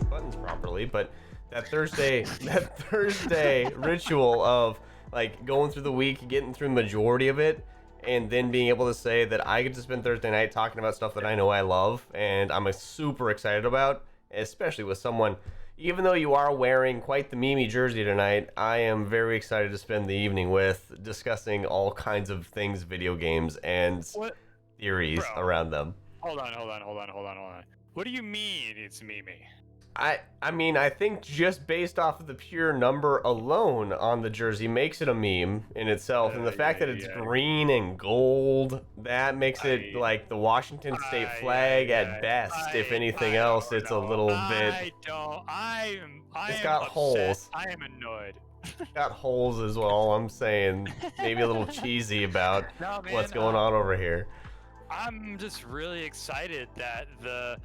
Buttons properly, but that Thursday ritual of like going through the week, getting through the majority of it, and then being able to say that I get to spend Thursday night talking about stuff that I know I love and I'm super excited about, especially with someone. Even though you are wearing quite the Mimi jersey tonight, I am very excited to spend the evening with discussing all kinds of things, video games, and theories around them. Hold on. What do you mean it's Mimi? I mean, I think just based off of the pure number alone on the jersey makes it a meme in itself, and the fact that it's green and gold, that makes it like the Washington State flag at best. If anything else, it's a little bit. It's got holes. I am annoyed. It's got holes as well. I'm saying maybe a little cheesy about what's going on over here. I'm just really excited that the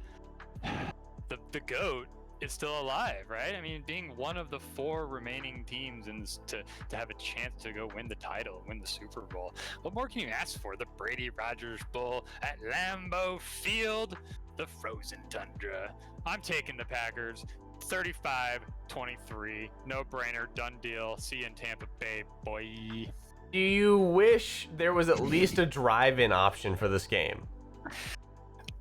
GOAT is still alive, right? I mean, being one of the 4 remaining teams in this, to have a chance to go win the title, win the Super Bowl. What more can you ask for? The Brady Rogers Bowl at Lambeau Field, the frozen tundra. I'm taking the Packers 35-23. No brainer, done deal. See you in Tampa Bay, boy. Do you wish there was at least a drive-in option for this game?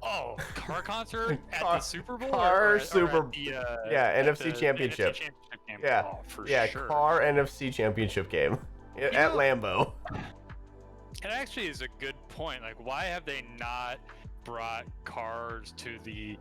Oh, car concert at the Super Bowl? Yeah, NFC Championship. NFC Championship game. Yeah, oh, for sure. Car NFC Championship game at Lambeau. It actually is a good point. Like, why have they not brought cars to the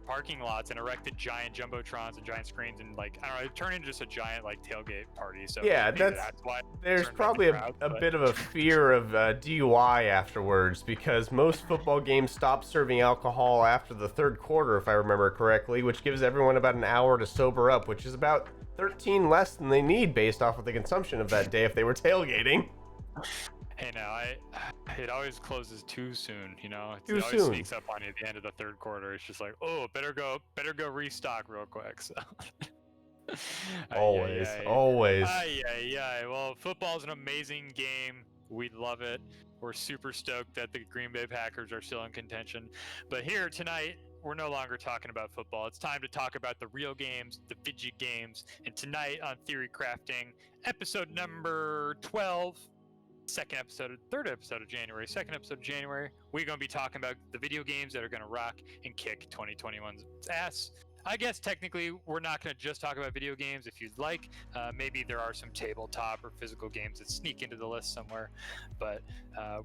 parking lots and erected giant jumbotrons and giant screens and, like, I don't know, it turned into just a giant like tailgate party? So yeah, that's why there's probably a bit of a fear of DUI afterwards, because most football games stop serving alcohol after the third quarter, if I remember correctly, which gives everyone about an hour to sober up, which is about 13 less than they need based off of the consumption of that day if they were tailgating. Hey, now it always closes too soon, you know. It always sneaks up on you at the end of the third quarter. It's just like, oh, better go restock real quick. So always. Well, football's an amazing game. We love it. We're super stoked that the Green Bay Packers are still in contention. But here tonight, we're no longer talking about football. It's time to talk about the real games, the fidget games. And tonight on Theorycrafting, episode number 12. Third episode of January, we're going to be talking about the video games that are going to rock and kick 2021's ass. I guess technically we're not going to just talk about video games. If you'd like, maybe there are some tabletop or physical games that sneak into the list somewhere, but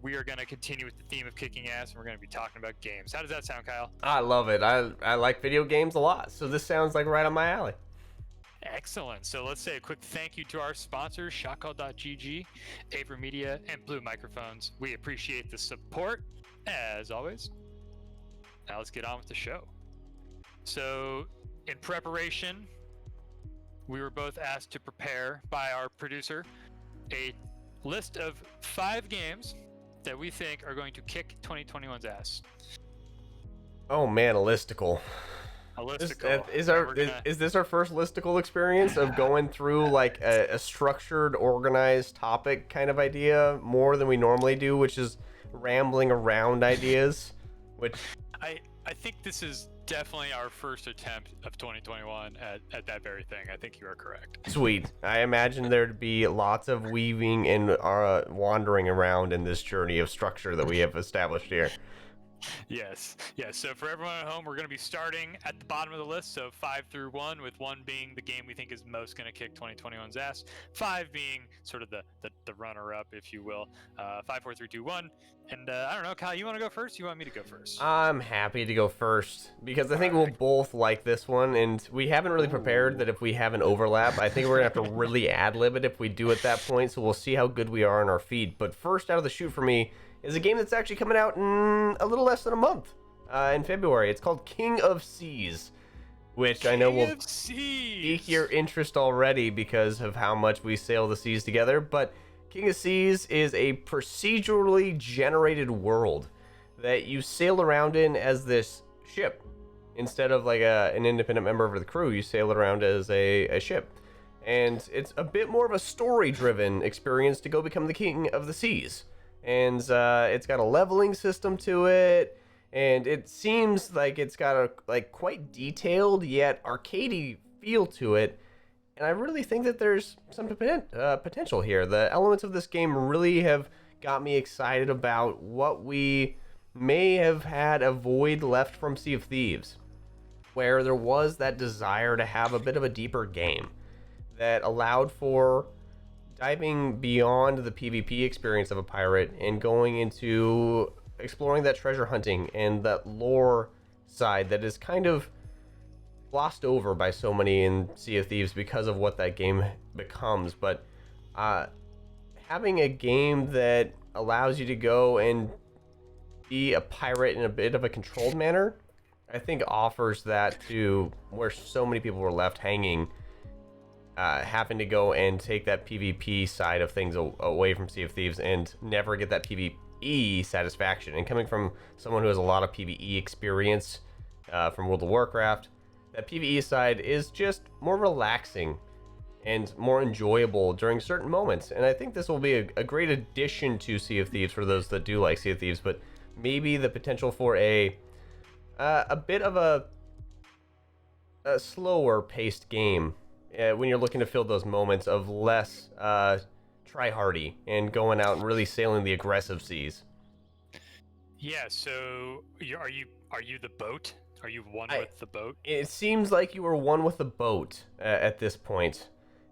we are going to continue with the theme of kicking ass, and we're going to be talking about games. How does that sound, Kyle? I love it. I like video games a lot, so this sounds like right on my alley. Excellent. So let's say a quick thank you to our sponsors, Shotcall.gg, Avra Media, and Blue Microphones. We appreciate the support, as always. Now let's get on with the show. So, in preparation, we were both asked to prepare by our producer a list of 5 games that we think are going to kick 2021's ass. Oh man, a listicle. Is this our first listicle experience of going through like a structured, organized topic kind of idea more than we normally do, which is rambling around ideas? Which I think this is definitely our first attempt of 2021 at that very thing. I think you are correct. Sweet. I imagine there to be lots of weaving and wandering around in this journey of structure that we have established here. Yes. So for everyone at home, we're going to be starting at the bottom of the list. So 5 through 1, with 1 being the game we think is most going to kick 2021's ass. 5 being sort of the runner-up, if you will. 5, 4, 3, 2, 1. And I don't know, Kyle, you want to go first? You want me to go first? I'm happy to go first because I think we'll both like this one, and we haven't really prepared that if we have an overlap. I think we're going to have to really ad-lib it if we do at that point, so we'll see how good we are in our feed. But first out of the chute for me is a game that's actually coming out in a little less than a month in February. It's called King of Seas. which I know will King of pique Seas. your interest already because of how much we sail the seas together. But King of Seas is a procedurally generated world that you sail around in as this ship. Instead of like an independent member of the crew, you sail around as a ship. And it's a bit more of a story-driven experience to go become the king of the seas. And it's got a leveling system to it, and it seems like it's got a like quite detailed yet arcadey feel to it. And I really think that there's some potential here. The elements of this game really have got me excited about what we may have had a void left from Sea of Thieves, where there was that desire to have a bit of a deeper game that allowed for diving beyond the PvP experience of a pirate and going into exploring that treasure hunting and that lore side that is kind of glossed over by so many in Sea of Thieves because of what that game becomes. But having a game that allows you to go and be a pirate in a bit of a controlled manner, I think offers that to where so many people were left hanging, having to go and take that PvP side of things away from Sea of Thieves and never get that PvE satisfaction. And coming from someone who has a lot of PvE experience from World of Warcraft, that PvE side is just more relaxing and more enjoyable during certain moments. And I think this will be a great addition to Sea of Thieves for those that do like Sea of Thieves, but maybe the potential for a bit of a slower paced game when you're looking to fill those moments of less try-hardy and going out and really sailing the aggressive seas. Yeah. So are you the boat? Are you one with the boat? It seems like you are one with the boat at this point,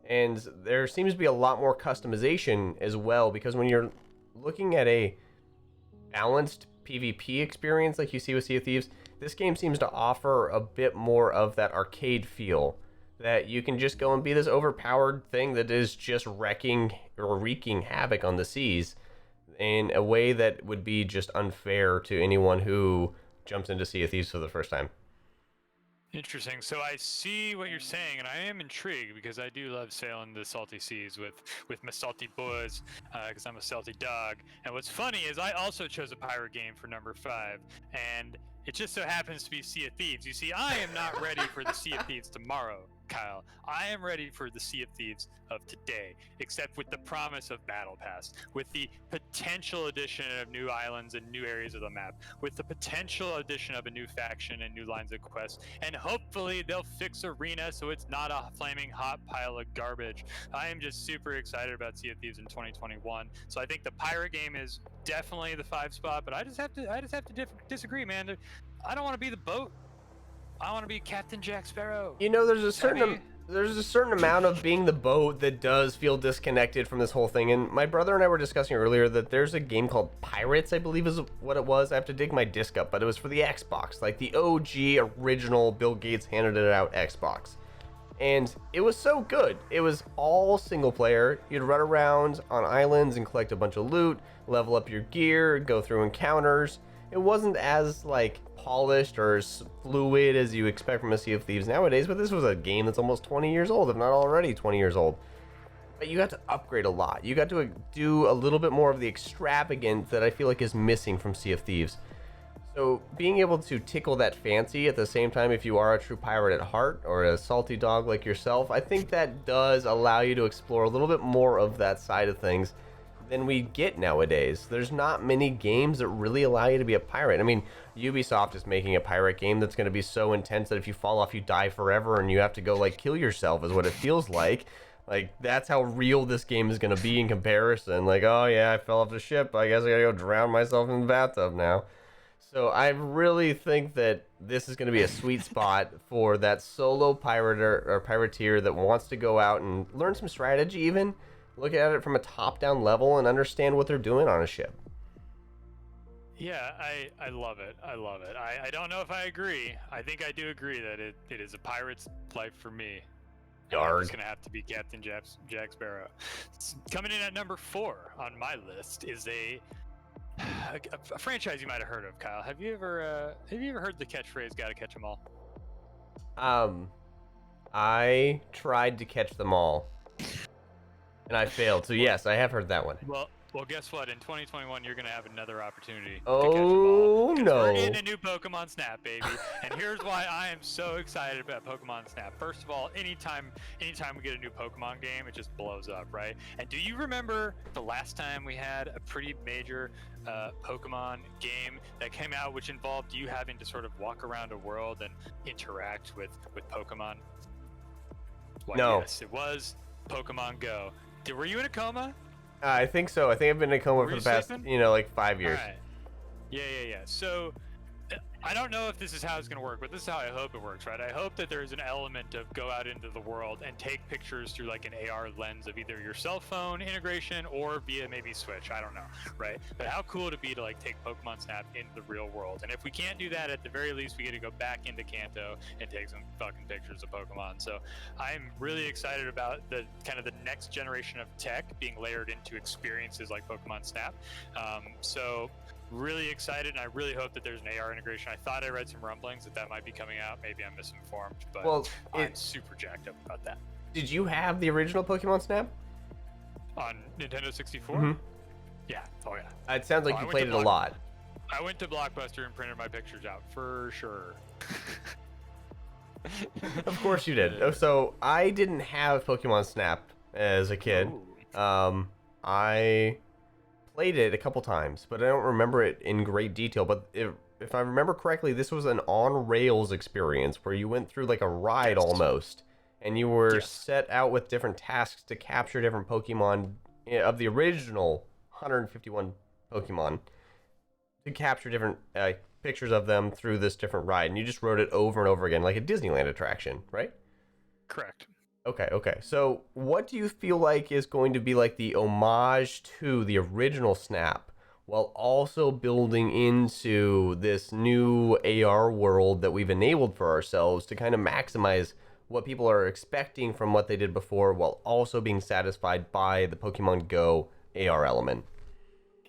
and there seems to be a lot more customization as well, because when you're looking at a balanced PvP experience like you see with Sea of Thieves, this game seems to offer a bit more of that arcade feel, that you can just go and be this overpowered thing that is just wrecking or wreaking havoc on the seas in a way that would be just unfair to anyone who jumps into Sea of Thieves for the first time. Interesting. So I see what you're saying, and I am intrigued because I do love sailing the salty seas with my salty boys, because I'm a salty dog. And what's funny is I also chose a pirate game for number 5, and it just so happens to be Sea of Thieves. You see, I am not ready for the Sea of Thieves tomorrow, Kyle. I am ready for the Sea of Thieves of today, except with the promise of Battle Pass, with the potential addition of new islands and new areas of the map, with the potential addition of a new faction and new lines of quests, and hopefully they'll fix Arena so it's not a flaming hot pile of garbage. I am just super excited about Sea of Thieves in 2021. So I think the pirate game is definitely the 5 spot, but I just have to disagree, man. I don't want to be the boat. I want to be Captain Jack Sparrow. You know, there's a certain amount of being the boat that does feel disconnected from this whole thing. And my brother and I were discussing earlier that there's a game called Pirates, I believe is what it was. I have to dig my disc up, but it was for the Xbox, like the OG original Bill Gates handed it out Xbox. And it was so good. It was all single player. You'd run around on islands and collect a bunch of loot, level up your gear, go through encounters. It wasn't as like polished or as fluid as you expect from a Sea of Thieves nowadays, but this was a game that's almost 20 years old, if not already 20 years old. But you got to upgrade a lot. You got to do a little bit more of the extravagance that I feel like is missing from Sea of Thieves. So being able to tickle that fancy at the same time, if you are a true pirate at heart or a salty dog like yourself, I think that does allow you to explore a little bit more of that side of things than we get nowadays. There's not many games that really allow you to be a pirate. I mean, Ubisoft is making a pirate game that's going to be so intense that if you fall off, you die forever and you have to go like kill yourself is what it feels like. Like, that's how real this game is going to be in comparison. Like, oh yeah, I fell off the ship. I guess I gotta go drown myself in the bathtub now. So I really think that this is going to be a sweet spot for that solo pirate or pirateer that wants to go out and learn some strategy, even look at it from a top-down level and understand what they're doing on a ship. Yeah, I love it. I love it. I don't know if I agree. I think I do agree that it is a pirate's life for me. I'm just going to have to be Captain Jack Sparrow. Coming in at number 4 on my list is a franchise you might have heard of, Kyle. Have you ever heard the catchphrase "Gotta catch 'em all"? I tried to catch them all, and I failed. So yes, I have heard that one. Well, guess what? In 2021, you're gonna have another opportunity to catch them Oh all. Because we're no! getting a new Pokemon Snap, baby. And here's why I am so excited about Pokemon Snap. First of all, anytime we get a new Pokemon game, it just blows up, right? And do you remember the last time we had a pretty major Pokemon game that came out, which involved you having to sort of walk around a world and interact with Pokemon? Why, No. yes, it was Pokemon Go. Were you in a coma? I think so. I think I've been in a coma Were for you the past, sleeping? like 5 years. All right. Yeah. So I don't know if this is how it's going to work, but this is how I hope it works, right? I hope that there's an element of go out into the world and take pictures through like an AR lens of either your cell phone integration or via maybe Switch. I don't know, right? But how cool would it be to like take Pokemon Snap into the real world? And if we can't do that, at the very least, we get to go back into Kanto and take some fucking pictures of Pokemon. So I'm really excited about the kind of the next generation of tech being layered into experiences like Pokemon Snap. So really excited, and I really hope that there's an AR integration. I thought I read some rumblings that might be coming out. Maybe I'm misinformed, but Well, I'm super jacked up about that. Did you have the original Pokemon Snap? On Nintendo 64? Mm-hmm. Yeah. Oh, yeah. It sounds like I you went played to it a lot. I went to Blockbuster and printed my pictures out, for sure. Of course you did. So I didn't have Pokemon Snap as a kid. Ooh. I played it a couple times, but I don't remember it in great detail. But if I remember correctly, this was an on-rails experience where you went through like a ride almost, and you were set out with different tasks to capture different Pokemon of the original 151 Pokemon, to capture different pictures of them through this different ride, and you just rode it over and over again like a Disneyland attraction, right? Correct. Okay. So what do you feel like is going to be like the homage to the original Snap, while also building into this new AR world that we've enabled for ourselves to kind of maximize what people are expecting from what they did before, while also being satisfied by the Pokemon Go AR element?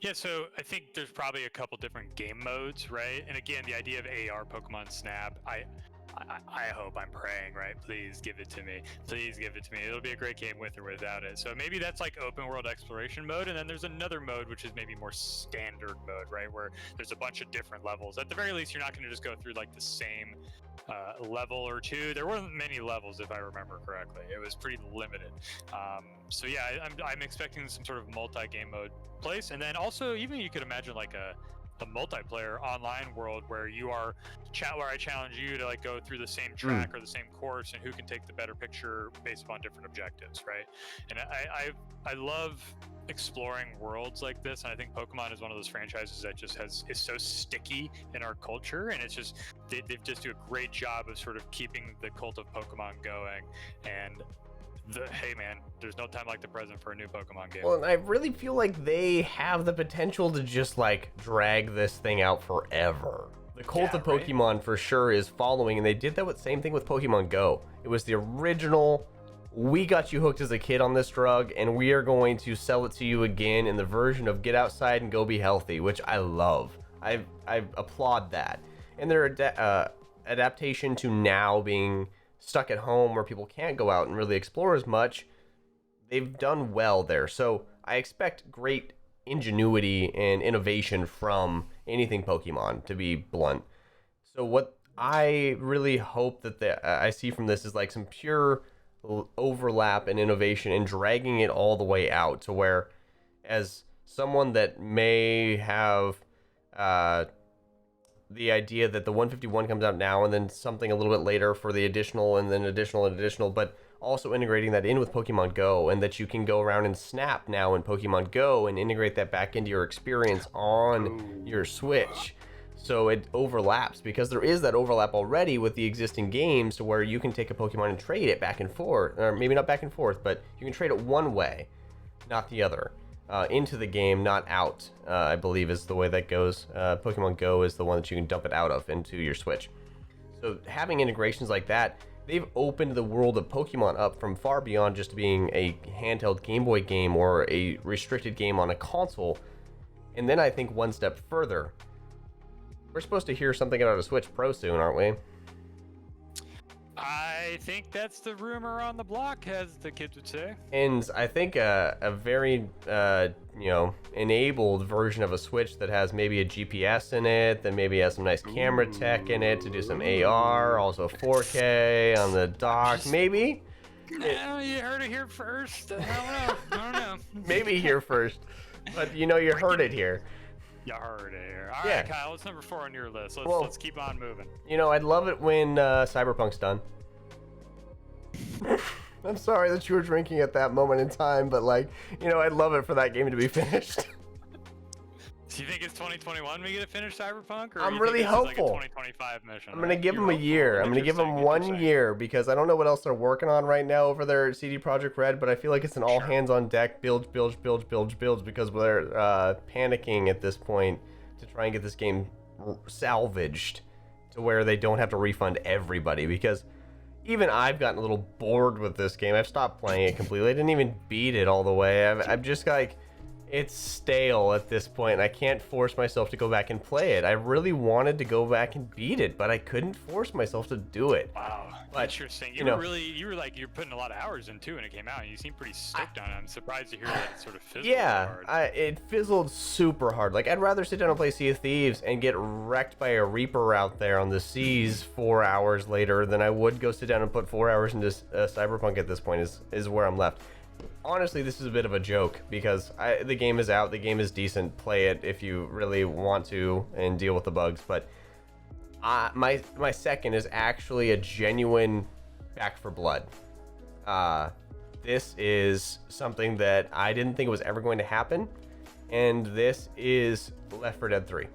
Yeah, so I think there's probably a couple different game modes, right? And again, the idea of AR Pokemon Snap, I hope, I'm praying, right? Please give it to me. Please give it to me. It'll be a great game with or without it. So maybe that's like open world exploration mode, and then there's another mode which is maybe more standard mode, right? Where there's a bunch of different levels. At the very least, you're not going to just go through like the same level or two. There weren't many levels, if I remember correctly. It was pretty limited. So yeah, I'm expecting some sort of multi-game mode place, and then also even you could imagine like a multiplayer online world where you are where I challenge you to like go through the same track or the same course, and who can take the better picture based upon different objectives, right? And I love exploring worlds like this, and I think Pokemon is one of those franchises that just is so sticky in our culture, and it's just they just do a great job of sort of keeping the cult of Pokemon going. And hey man, there's no time like the present for a new Pokemon game. Well, and I really feel like they have the potential to just like drag this thing out forever. The cult of Pokemon for sure is following, and they did that with same thing with Pokemon Go. It was the original, we got you hooked as a kid on this drug, and we are going to sell it to you again in the version of get outside and go be healthy, which I love. I applaud that. And their adaptation to now being stuck at home where people can't go out and really explore as much, they've done well there. So I expect great ingenuity and innovation from anything Pokemon, to be blunt. So what I really hope that I see from this is like some pure overlap and innovation, and dragging it all the way out to where, as someone that may have the idea that the 151 comes out now and then something a little bit later for the additional and then additional and additional, but also integrating that in with Pokemon Go, and that you can go around and snap now in Pokemon Go and integrate that back into your experience on your Switch. So it overlaps, because there is that overlap already with the existing games, to where you can take a Pokemon and trade it back and forth, or maybe not back and forth, but you can trade it one way, not the other. Into the game, not out, I believe is the way that goes. Pokemon Go is the one that you can dump it out of into your Switch. So having integrations like that, they've opened the world of Pokemon up from far beyond just being a handheld Game Boy game or a restricted game on a console. And then I think one step further, we're supposed to hear something about a Switch Pro soon, aren't we? I think that's the rumor on the block, as the kids would say. And I think a very, enabled version of a Switch that has maybe a GPS in it, that maybe has some nice camera tech in it to do some AR, also 4K on the dock, maybe? You heard it here first. I don't know. Maybe here first. But, you heard it here. You heard it here. All right, Kyle, what's number 4 on your list? Let's keep on moving. I'd love it when Cyberpunk's done. I'm sorry that you were drinking at that moment in time, but I'd love it for that game to be finished. Do you think it's 2021 we get to finish Cyberpunk? Or I'm really hopeful. Like a 2025 mission. I'm going to give them a year. I'm going to give them 1 year because I don't know what else they're working on right now over there at CD Projekt Red, but I feel like it's an all hands on deck builds because they're panicking at this point to try and get this game salvaged to where they don't have to refund everybody, because even I've gotten a little bored with this game. I've stopped playing it completely. I didn't even beat it all the way. I'm just it's stale at this point, and I can't force myself to go back and play it. I really wanted to go back and beat it, but I couldn't force myself to do it. Wow, but, interesting. You're putting a lot of hours into when it came out, and you seem pretty stoked on it. I'm surprised to hear that it sort of fizzled. Yeah, hard. It fizzled super hard. I'd rather sit down and play Sea of Thieves and get wrecked by a Reaper out there on the seas 4 hours later than I would go sit down and put 4 hours into Cyberpunk at this point. Is where I'm left. Honestly, this is a bit of a joke because the game is out. The game is decent. Play it if you really want to and deal with the bugs. But my second is actually a genuine Back for Blood. This is something that I didn't think was ever going to happen, and this is Left 4 Dead 3.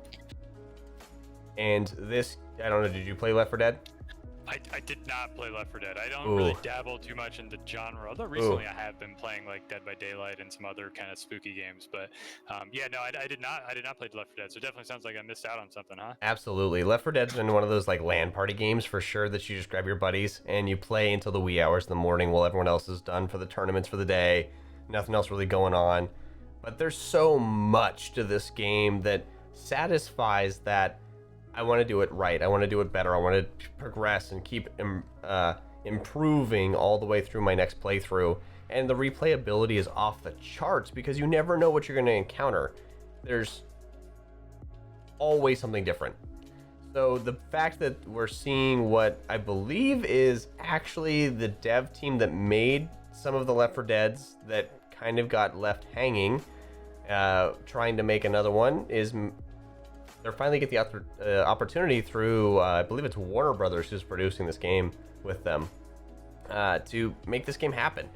And this, I don't know, did you play Left 4 Dead? I did not play Left 4 Dead. I don't really dabble too much in the genre, although recently I have been playing Dead by Daylight and some other kind of spooky games. But I did not play Left 4 Dead, so it definitely sounds like I missed out on something, huh? Absolutely. Left 4 Dead's been one of those LAN party games for sure that you just grab your buddies and you play until the wee hours in the morning while everyone else is done for the tournaments for the day. Nothing else really going on. But there's so much to this game that satisfies that I want to do it right. I want to do it better. I want to progress and keep improving all the way through my next playthrough. And the replayability is off the charts because you never know what you're going to encounter. There's always something different. So the fact that we're seeing what I believe is actually the dev team that made some of the Left 4 Deads that kind of got left hanging, trying to make another one, is they finally get the opportunity through, I believe it's Warner Brothers who's producing this game with them, to make this game happen.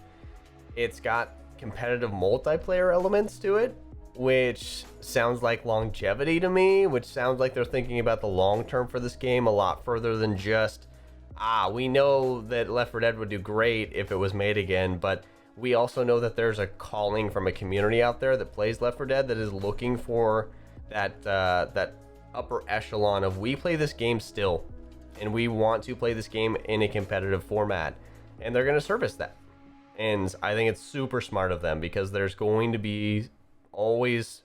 It's got competitive multiplayer elements to it, which sounds like longevity to me, which sounds like they're thinking about the long term for this game a lot further than just, we know that Left 4 Dead would do great if it was made again, but we also know that there's a calling from a community out there that plays Left 4 Dead that is looking for that upper echelon of, we play this game still and we want to play this game in a competitive format, and they're going to service that. And I think it's super smart of them because there's going to be always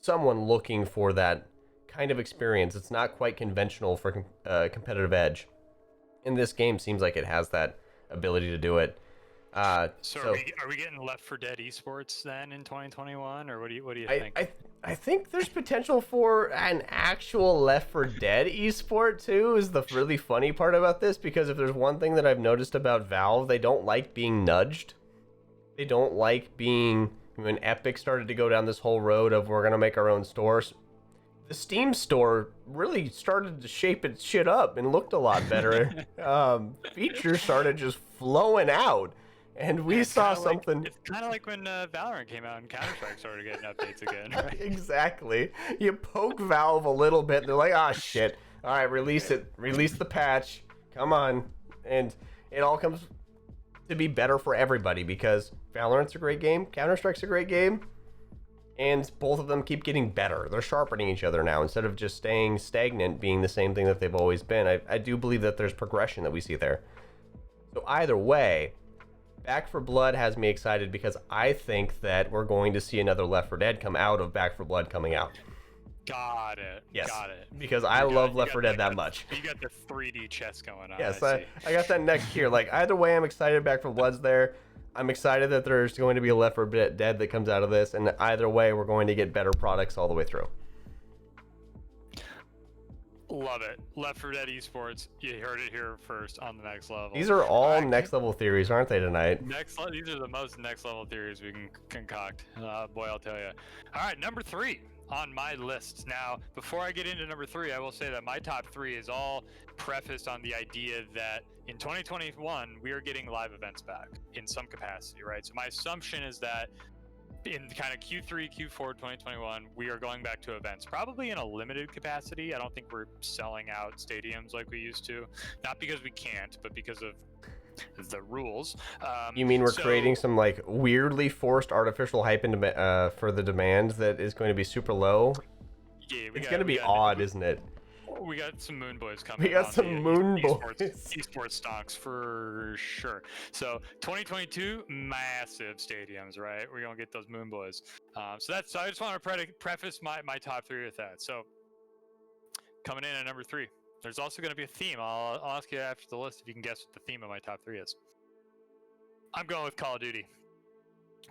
someone looking for that kind of experience. It's not quite conventional for competitive edge, and this game seems like it has that ability to do it. So are we getting Left 4 Dead esports then in 2021, or what do you think? I think there's potential for an actual Left 4 Dead esport too, is the really funny part about this, because if there's one thing that I've noticed about Valve, they don't like being nudged. They don't like being, when Epic started to go down this whole road of we're going to make our own stores, the Steam store really started to shape its shit up and looked a lot better. Features started just flowing out. And we saw something. It's kind of like when Valorant came out and Counter-Strike started getting updates again. Right? Exactly. You poke Valve a little bit, and they're like, shit. All right, release it. Release the patch. Come on. And it all comes to be better for everybody because Valorant's a great game. Counter-Strike's a great game. And both of them keep getting better. They're sharpening each other now instead of just staying stagnant, being the same thing that they've always been. I do believe that there's progression that we see there. So either way, Back 4 Blood has me excited because I think that we're going to see another Left 4 Dead come out of Back 4 Blood coming out. Got it. Yes, Got it. because I love Left 4 Dead that much. You got the 3D chess going on. Yes, I I got that next tier. Like, either way, I'm excited Back 4 Blood's there. I'm excited that there's going to be a Left 4 Dead that comes out of this, and either way, we're going to get better products all the way through. Love it. Left 4 Dead esports. You heard it here first on the next level. These are all next level theories, aren't they, tonight? These are the most next level theories we can concoct. Boy, I'll tell you. All right, number 3 on my list. Now, before I get into number 3, I will say that my top 3 is all prefaced on the idea that in 2021 we are getting live events back in some capacity, right? So my assumption is that in kind of Q3, Q4 2021, we are going back to events, probably in a limited capacity. I don't think we're selling out stadiums like we used to, not because we can't, but because of the rules. You mean we're creating some like weirdly forced artificial hype for the demand that is going to be super low? Yeah, it's going to be odd, isn't it? We got some Moon Boys coming. We got some Moon Boys. Esports stocks for sure. So 2022, massive stadiums, right? We're gonna get those Moon Boys. So I just want to preface my top 3 with that. So coming in at number 3, there's also going to be a theme. I'll ask you after the list if you can guess what the theme of my top 3 is. I'm going with Call of Duty.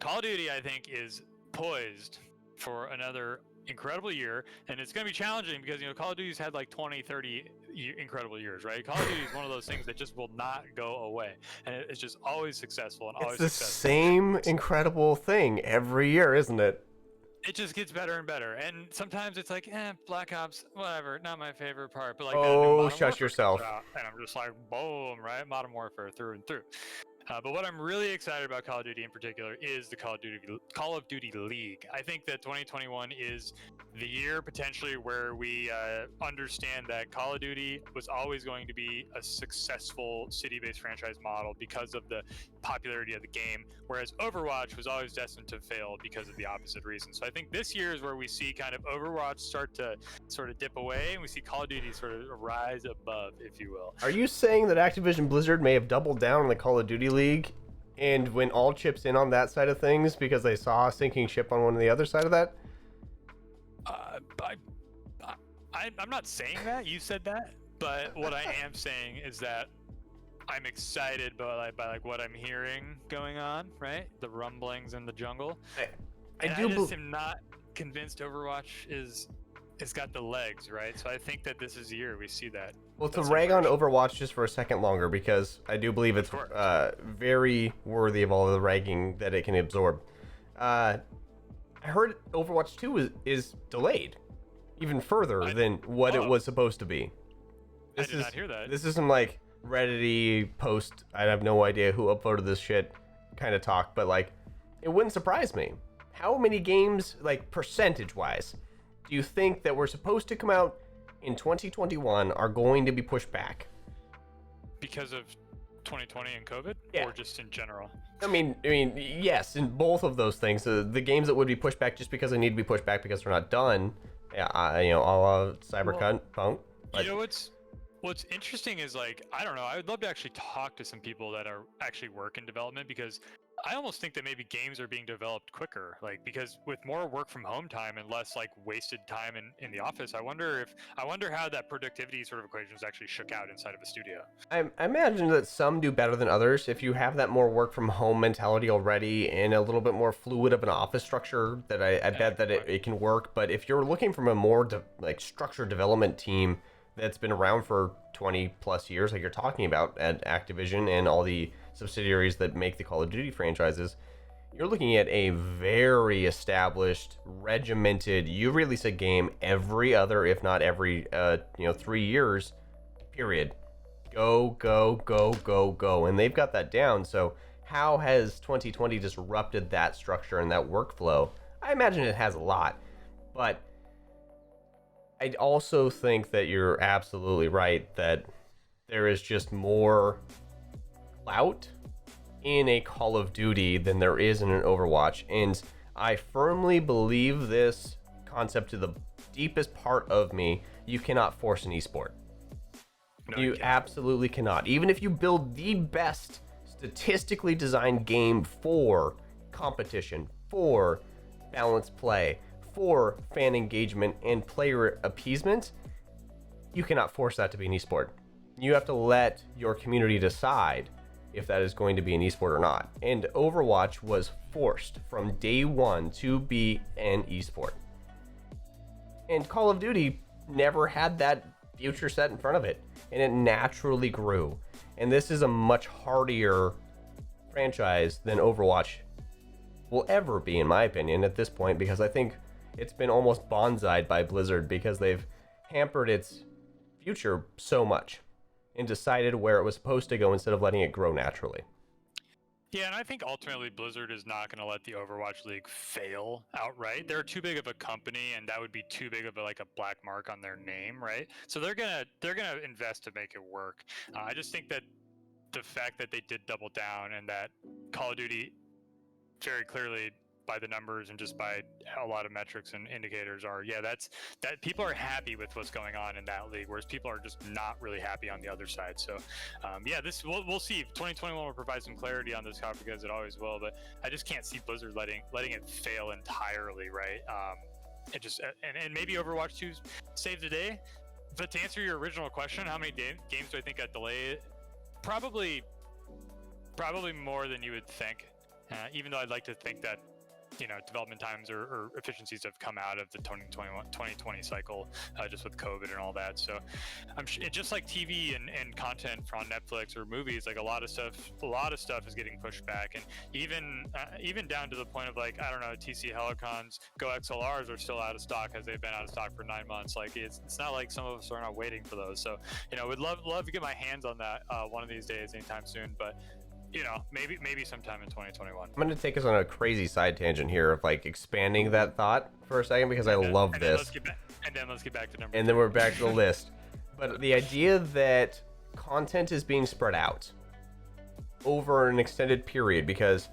Call of Duty, I think, is poised for another incredible year, and it's going to be challenging because Call of Duty's had like 20-30 incredible years, right? Call of Duty is one of those things that just will not go away, and it's just always successful and always it's the same incredible thing every year, isn't it? It just gets better and better, and sometimes it's like, Black Ops, whatever, not my favorite part, but like, oh, shut yourself. And I'm just like, boom, right? Modern Warfare through and through. But what I'm really excited about Call of Duty in particular is the Call of Duty League. I think that 2021 is the year potentially where we understand that Call of Duty was always going to be a successful city-based franchise model because of the popularity of the game, whereas Overwatch was always destined to fail because of the opposite reason. So I think this year is where we see kind of Overwatch start to sort of dip away, and we see Call of Duty sort of rise above, if you will. Are you saying that Activision Blizzard may have doubled down on the Call of Duty League and went all chips in on that side of things because they saw a sinking ship on one of the other side of that? I'm not saying that. You said that. But what I am saying is that I'm excited by what I'm hearing going on, right? The rumblings in the jungle. I just am not convinced Overwatch it's got the legs, right? So I think that this is the year we see that. Well, to rag on Overwatch just for a second longer, because I do believe it's very worthy of all the ragging that it can absorb. I heard Overwatch 2 is delayed even further than what it was supposed to be. I did not hear that. This is some like Reddit post, I have no idea who uploaded this shit kind of talk, but like, it wouldn't surprise me. How many games, like percentage-wise, do you think that were supposed to come out in 2021 are going to be pushed back? Because of 2020 and COVID? Yeah. Or just in general? I mean, yes, in both of those things. The games that would be pushed back just because they need to be pushed back because they're not done, a la Cyberpunk. You know what's interesting is, like, I don't know, I would love to actually talk to some people that are actually work in development, because I almost think that maybe games are being developed quicker, like, because with more work from home time and less like wasted time in the office, I wonder how that productivity sort of equation is actually shook out inside of a studio. I imagine that some do better than others. If you have that more work from home mentality already and a little bit more fluid of an office structure, that I bet that it can work. But if you're looking from a more structured development team that's been around for 20 plus years, like you're talking about at Activision and all the subsidiaries that make the Call of Duty franchises, you're looking at a very established, regimented, you release a game every other, if not every 3 years, period. Go, go, go, go, go. And they've got that down. So how has 2020 disrupted that structure and that workflow? I imagine it has a lot. But I also think that you're absolutely right that there is just more clout in a Call of Duty than there is in an Overwatch. And I firmly believe this concept to the deepest part of me. You cannot force an esport. No, you absolutely cannot. Even if you build the best statistically designed game for competition, for balanced play, for fan engagement and player appeasement, you cannot force that to be an esport. You have to let your community decide if that is going to be an esport or not. And Overwatch was forced from day one to be an esport. And Call of Duty never had that future set in front of it, and it naturally grew. And this is a much hardier franchise than Overwatch will ever be, in my opinion, at this point, because I think it's been almost bonsaied by Blizzard because they've hampered its future so much and decided where it was supposed to go instead of letting it grow naturally. Yeah, and I think ultimately Blizzard is not going to let the Overwatch League fail outright. They're too big of a company, and that would be too big of a black mark on their name, right? So they're gonna invest to make it work. I just think that the fact that they did double down and that Call of Duty very clearly, by the numbers and just by a lot of metrics and indicators, are that people are happy with what's going on in that league, whereas people are just not really happy on the other side. So this we'll see. 2021 will provide some clarity on this topic, as it always will, but I just can't see Blizzard letting it fail entirely, right? It just and maybe Overwatch 2 saved the day. But to answer your original question, how many games do I think got delayed? Probably more than you would think, even though I'd like to think that development times or efficiencies have come out of the 2020 cycle, just with COVID and all that. So I'm just like TV and content from Netflix or movies, like a lot of stuff is getting pushed back, and even down to the point of TC Helicons Go XLRs are still out of stock, as they've been out of stock for 9 months. It's not like some of us are not waiting for those. So would love to get my hands on that one of these days, anytime soon, but maybe sometime in 2021. I'm going to take us on a crazy side tangent here of expanding that thought for a second, because I love this. Let's get back to number. And then we're back to the list. But the idea that content is being spread out over an extended period, because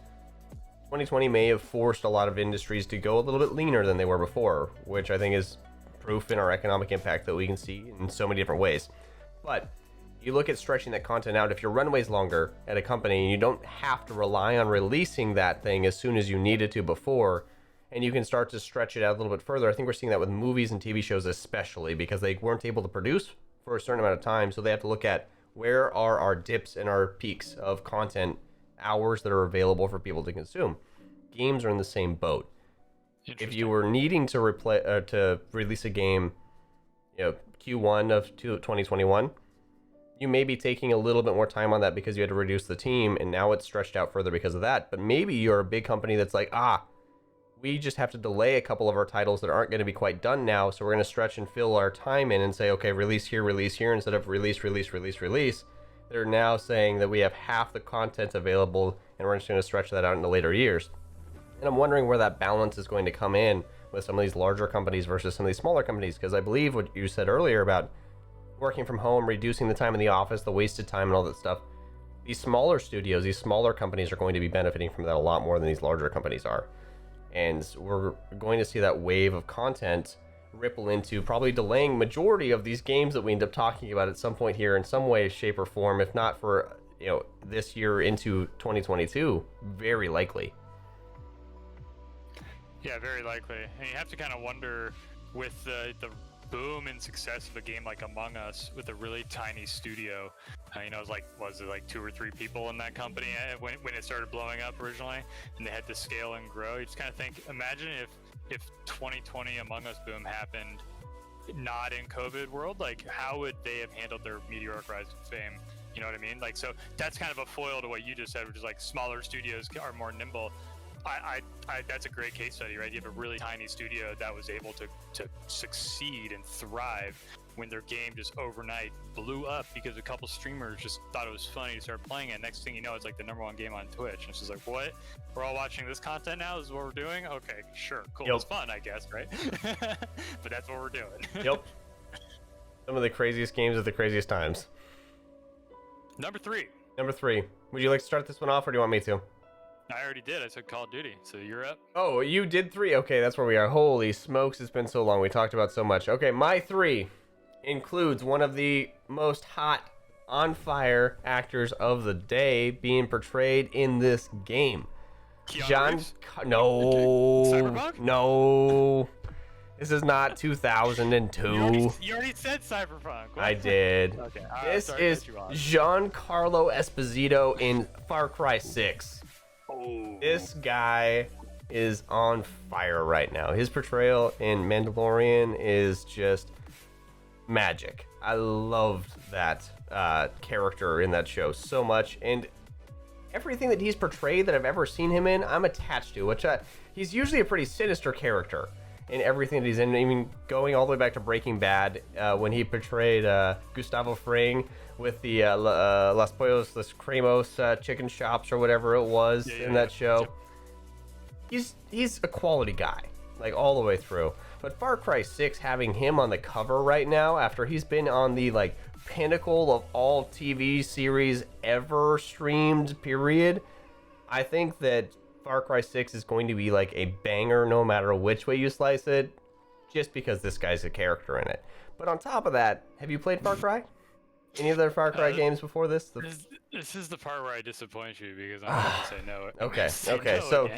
2020 may have forced a lot of industries to go a little bit leaner than they were before, which I think is proof in our economic impact that we can see in so many different ways. But you look at stretching that content out. If your runway's longer at a company and you don't have to rely on releasing that thing as soon as you needed to before, and you can start to stretch it out a little bit further. I think we're seeing that with movies and TV shows, especially because they weren't able to produce for a certain amount of time. So they have to look at where are our dips and our peaks of content hours that are available for people to consume. Games are in the same boat. If you were needing to release a game, Q1 of 2021, you may be taking a little bit more time on that because you had to reduce the team, and now it's stretched out further because of that. But maybe you're a big company that's like, we just have to delay a couple of our titles that aren't going to be quite done now, so we're going to stretch and fill our time in and say, okay, release here, instead of release. They're now saying that we have half the content available, and we're just going to stretch that out into later years. And I'm wondering where that balance is going to come in with some of these larger companies versus some of these smaller companies, because I believe what you said earlier about working from home, reducing the time in the office, the wasted time and all that stuff. These smaller studios, these smaller companies are going to be benefiting from that a lot more than these larger companies are. And we're going to see that wave of content ripple into probably delaying majority of these games that we end up talking about at some point here in some way, shape, or form, if not for, this year into 2022, very likely. Yeah, very likely. And you have to kind of wonder with the boom and success of a game like Among Us with a really tiny studio. Was it 2 or 3 people in that company when it started blowing up originally, and they had to scale and grow? You just kind of think, imagine if 2020 Among Us boom happened not in COVID world, how would they have handled their meteoric rise of fame? You know what I mean? So that's kind of a foil to what you just said, which is smaller studios are more nimble. I that's a great case study, right? You have a really tiny studio that was able to succeed and thrive when their game just overnight blew up because a couple streamers just thought it was funny to start playing it. Next thing you know, it's the #1 game on Twitch. And it's just what? We're all watching this content now? This is what we're doing? Okay, sure, cool. Yep. It's fun, I guess, right? But that's what we're doing. Yep. Some of the craziest games at the craziest times. Number three. Would you like to start this one off, or do you want me to? I already did. I said Call of Duty, so you're up. Oh, you did 3? Okay, that's where we are. Holy smokes, it's been so long. We talked about so much. Okay, my 3 includes one of the most hot, on fire actors of the day being portrayed in this game. Keanu Reeves? No. Cyberpunk? No. This is not 2002. You already said Cyberpunk. What? I did. Okay. This is Giancarlo Esposito in Far Cry 6. Oh. This guy is on fire right now. His portrayal in Mandalorian is just magic. I loved that character in that show so much, and everything that he's portrayed that I've ever seen him in, I'm attached to. He's usually a pretty sinister character in everything that he's in. I mean, going all the way back to Breaking Bad, when he portrayed Gustavo Fring with the Las Pollos, Las Cremos chicken shops or whatever it was in that show. He's a quality guy, like all the way through. But Far Cry 6 having him on the cover right now after he's been on the like pinnacle of all TV series ever streamed, period. I think that Far Cry 6 is going to be like a banger no matter which way you slice it, just because this guy's a character in it. But on top of that, have you played Far Cry? Any other Far Cry games before this? This is the part where I disappoint you because I'm going to say no. Okay. So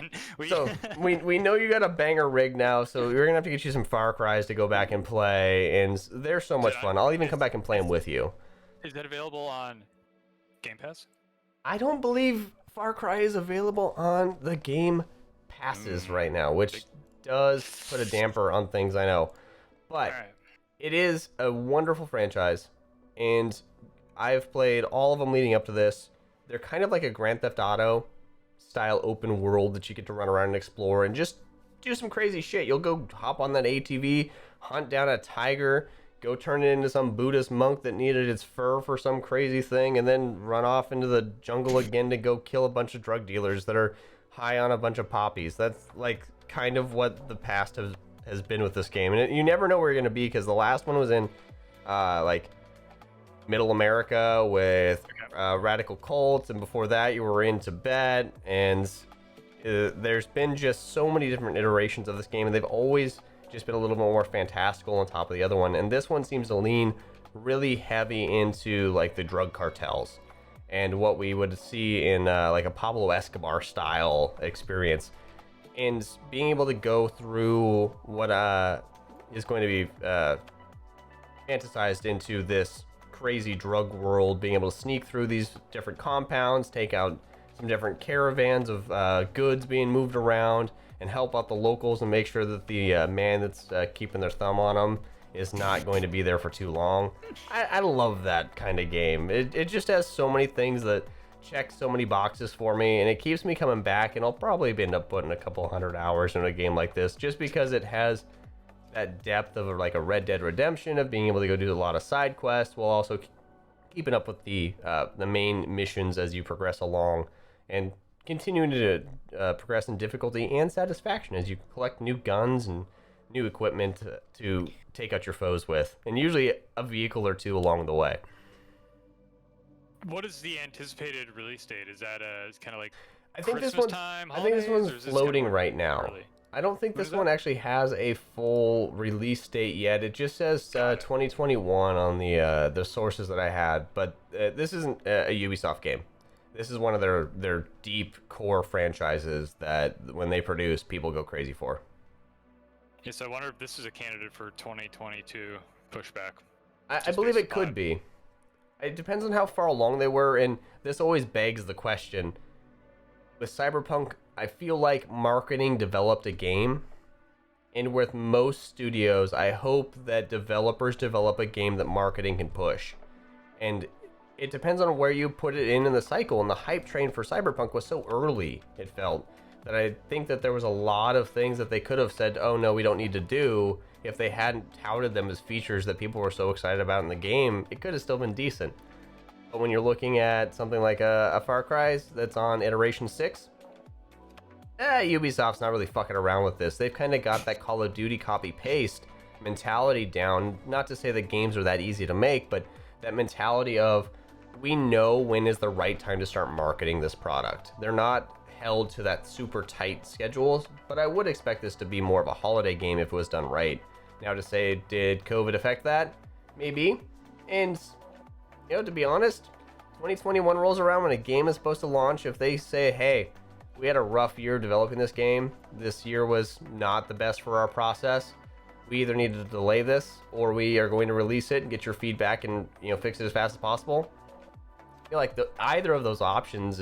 we know you got a banger rig now, so we're gonna have to get you some Far Cries to go back and play, and they're so much fun. I'll even come back and play them with you. Is that available on Game Pass? I don't believe Far Cry is available on the Game Passes right now, which does put a damper on things, I know. But it is a wonderful franchise, and I've played all of them leading up to this. They're kind of like a Grand Theft Auto style open world that you get to run around and explore and just do some crazy shit. You'll go hop on that ATV, hunt down a tiger, go turn it into some Buddhist monk that needed its fur for some crazy thing, and then run off into the jungle again to go kill a bunch of drug dealers that are high on a bunch of poppies. That's like kind of what the past has been with this game. And you never know where you're going to be, because the last one was in like Middle America with radical cults, and before that you were in Tibet, and there's been just so many different iterations of this game, and they've always just been a little bit more fantastical on top of the other one. And this one seems to lean really heavy into like the drug cartels and what we would see in like a Pablo Escobar style experience, and being able to go through what is going to be fantasized into this crazy drug world, being able to sneak through these different compounds, take out some different caravans of goods being moved around, and help out the locals and make sure that the man that's keeping their thumb on them is not going to be there for too long. I love that kind of game. It just has so many things that check so many boxes for me, and it keeps me coming back, and I'll probably end up putting a couple 100 hours in a game like this just because it has that depth of like a Red Dead Redemption, of being able to go do a lot of side quests while also keeping up with the main missions as you progress along, and continuing to progress in difficulty and satisfaction as you collect new guns and new equipment to take out your foes with, and usually a vehicle or two along the way. What is the anticipated release date? Is that kind of like I think Christmas this one's, time, I think this holidays, or one's is this floating kinda right now. early? I don't think this one actually has a full release date yet. It just says 2021 on the sources that I had, but this isn't a Ubisoft game. This is one of their deep core franchises that when they produce, people go crazy for. Yeah, so I wonder if this is a candidate for 2022 pushback. I believe it could be. It depends on how far along they were, and this always begs the question. With Cyberpunk, I feel like marketing developed a game, and with most studios, I hope that developers develop a game that marketing can push. And it depends on where you put it in the cycle, and the hype train for Cyberpunk was so early, it felt, that I think that there was a lot of things that they could have said, oh no, we don't need to do, if they hadn't touted them as features that people were so excited about in the game. It could have still been decent. But when you're looking at something like a Far Cry that's on iteration 6, Ubisoft's not really fucking around with this. They've kind of got that Call of Duty copy-paste mentality down. Not to say that games are that easy to make, but that mentality of, we know when is the right time to start marketing this product. They're not held to that super tight schedule, but I would expect this to be more of a holiday game if it was done right. Now, to say, did COVID affect that? Maybe. And, you know, to be honest, 2021 rolls around when a game is supposed to launch. If they say, hey, we had a rough year developing this game, this year was not the best for our process, we either need to delay this or we are going to release it and get your feedback and fix it as fast as possible. I feel like either of those options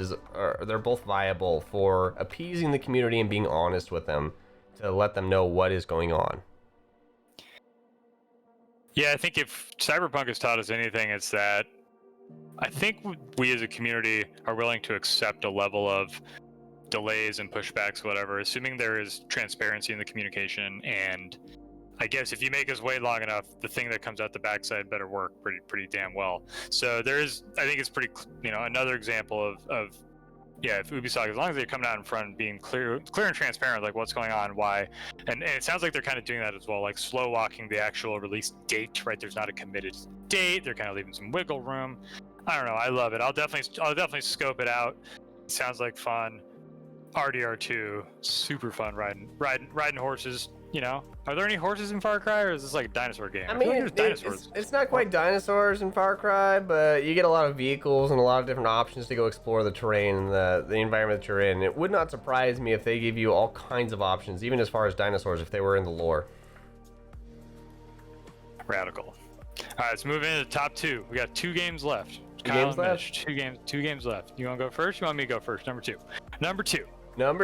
they're both viable for appeasing the community and being honest with them to let them know what is going on. Yeah, I think if Cyberpunk has taught us anything, it's that I think we as a community are willing to accept a level of delays and pushbacks, whatever, assuming there is transparency in the communication. And I guess if you make us wait long enough, the thing that comes out the backside better work pretty damn well. So I think it's pretty, another example of if Ubisoft, as long as they're coming out in front and being clear and transparent, like what's going on, why, and it sounds like they're kind of doing that as well, like slow walking the actual release date, right? There's not a committed date. They're kind of leaving some wiggle room. I don't know. I love it. I'll definitely scope it out. It sounds like fun. RDR2, super fun riding horses. Are there any horses in Far Cry, or is this like a dinosaur game? I mean, there's dinosaurs. It's not quite dinosaurs in Far Cry, but you get a lot of vehicles and a lot of different options to go explore the terrain and the environment that you're in. It would not surprise me if they give you all kinds of options, even as far as dinosaurs, if they were in the lore. Radical. All right, let's move into the top 2. We got 2 games left. Two games left? 2 games left. You want to go first? You want me to go first? Number two. Number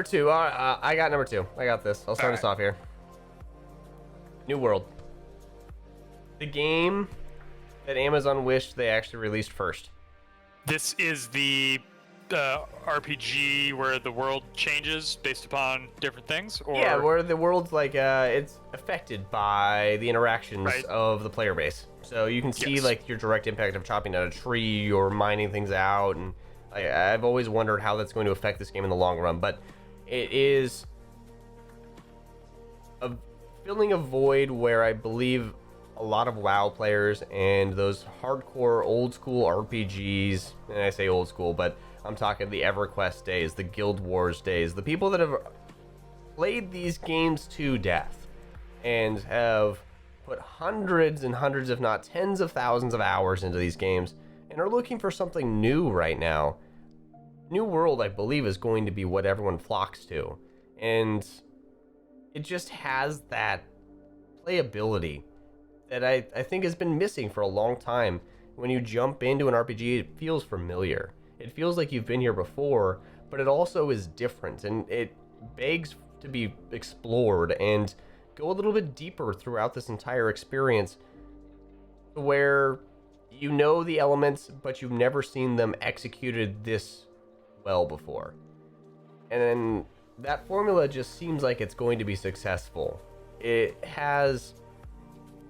2. I got number 2. I got this. I'll start us off here. New World. The game that Amazon wished they actually released first. This is the RPG where the world changes based upon different things? Or... Yeah, where the world's like, it's affected by the interactions of the player base. So you can see like your direct impact of chopping down a tree or mining things out. And I've always wondered how that's going to affect this game in the long run. But it is filling a void where I believe a lot of WoW players and those hardcore old school RPGs, and I say old school, but I'm talking the EverQuest days, the Guild Wars days, the people that have played these games to death and have put hundreds and hundreds, if not tens of thousands of hours into these games and are looking for something new right now. New World, I believe, is going to be what everyone flocks to. And it just has that playability that I think has been missing for a long time. When you jump into an RPG, it feels familiar. It feels like you've been here before, but it also is different, and it begs to be explored and go a little bit deeper throughout this entire experience, where you know the elements, but you've never seen them executed this well before. And then that formula just seems like it's going to be successful. It has